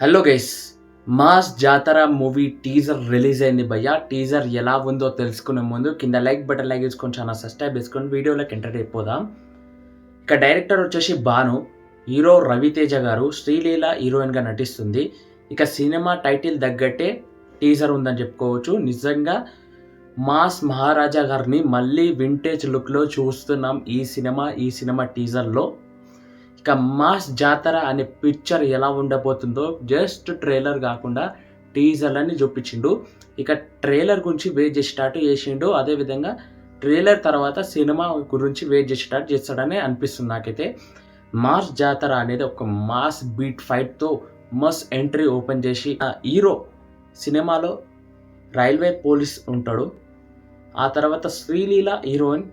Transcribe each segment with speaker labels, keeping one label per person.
Speaker 1: Hello guys, mass జాతర movie teaser release అయింది భయ్య. టీజర్ ఎలా ఉందో తెలుసుకునే ముందు కింద లైక్ బటన్ లైక్ చేసుకొని ఛానల్ సబ్స్క్రైబ్ చేసుకొని వీడియోలోకి ఎంటర్ అయిపోదాం. ఇక డైరెక్టర్ వచ్చేసి భాను, హీరో రవితేజ గారు, శ్రీలీల హీరోయిన్గా నటిస్తుంది. ఇక సినిమా టైటిల్ తగ్గట్టే టీజర్ ఉందని చెప్పుకోవచ్చు. నిజంగా మాస్ మహారాజా గారిని మళ్ళీ వింటేజ్ లుక్లో చూస్తున్నాం ఈ సినిమా టీజర్లో. ఇక మాస్ జాతర అనే పిక్చర్ ఎలా ఉండబోతుందో జస్ట్ ట్రైలర్ కాకుండా టీజర్లని చూపించిండు. ఇక ట్రైలర్ గురించి వెయిట్ చేసి స్టార్ట్ చేసిండు. అదేవిధంగా ట్రైలర్ తర్వాత సినిమా గురించి వెయిట్ చేసి స్టార్ట్ చేస్తాడని అనిపిస్తుంది నాకైతే. మాస్ జాతర అనేది ఒక మాస్ బీట్ ఫైట్తో మస్ ఎంట్రీ ఓపెన్ చేసి హీరో సినిమాలో రైల్వే పోలీస్ ఉంటాడు. ఆ తర్వాత శ్రీలీల హీరోయిన్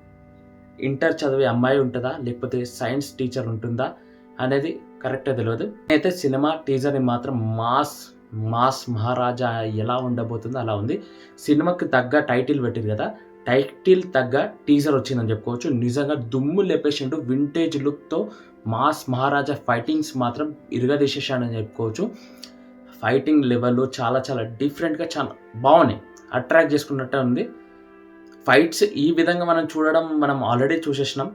Speaker 1: ఇంటర్ చదివే అమ్మాయి ఉంటుందా లేకపోతే సైన్స్ టీచర్ ఉంటుందా అనేది కరెక్ట్గా తెలియదు. అయితే సినిమా టీజర్ని మాత్రం మాస్ మహారాజా ఎలా ఉండబోతుందో అలా ఉంది. సినిమాకి తగ్గ టైటిల్ పెట్టింది కదా, టైటిల్ తగ్గ టీజర్ వచ్చిందని చెప్పుకోవచ్చు. నిజంగా దుమ్ము లేపేసిండు. వింటేజ్ లుక్తో మాస్ మహారాజా ఫైటింగ్స్ మాత్రం ఇరగదీసేసాడని చెప్పుకోవచ్చు. ఫైటింగ్ లెవెల్ చాలా చాలా డిఫరెంట్గా చాలా బాగున్నాయి, అట్రాక్ట్ చేసుకున్నట్టే ఉంది. ఫైట్స్ ఈ విధంగా మనం చూడడం మనం ఆల్రెడీ చూసేసినాం.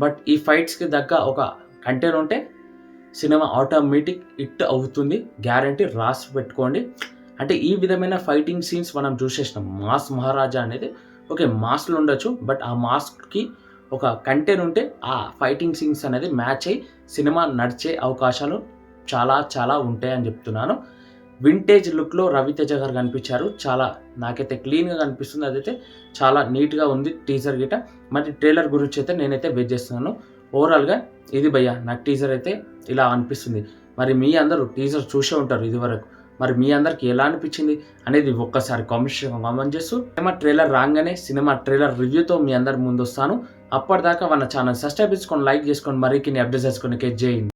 Speaker 1: బట్ ఈ ఫైట్స్కి తగ్గ ఒక కంటెంట్ ఉంటే సినిమా ఆటోమేటిక్ హిట్ అవుతుంది, గ్యారంటీ రాసి పెట్టుకోండి. అంటే ఈ విధమైన ఫైటింగ్ సీన్స్ మనం చూసేసినాం. మాస్ మహారాజా అనేది ఓకే మాస్లో ఉండొచ్చు, బట్ ఆ మాస్కి ఒక కంటెంట్ ఉంటే ఆ ఫైటింగ్ సీన్స్ అనేది మ్యాచ్ అయ్యి సినిమా నడిచే అవకాశాలు చాలా చాలా ఉంటాయని చెప్తున్నాను. వింటేజ్ లుక్లో రవితేజ గారు కనిపించారు. చాలా నాకైతే క్లీన్గా కనిపిస్తుంది. అదైతే చాలా నీట్గా ఉంది టీజర్ గిట. మరి ట్రైలర్ గురించి అయితే నేనైతే వెయిట్ చేస్తున్నాను. ఓవరాల్గా ఇది భయ్యా నాకు టీజర్ అయితే ఇలా అనిపిస్తుంది. మరి మీ అందరూ టీజర్ చూసే ఉంటారు ఇదివరకు. మరి మీ అందరికి ఎలా అనిపించింది అనేది ఒక్కసారి కామెంట్ చేస్తూ సినిమా ట్రైలర్ రాగానే సినిమా ట్రైలర్ రివ్యూతో మీ అందరి ముందు వస్తాను. అప్పటిదాకా మన ఛానల్ సబ్స్క్రైబ్ చేసుకొని లైక్ చేసుకొని మరిన్ని అప్డేట్స్ చేసుకొని చేయండి.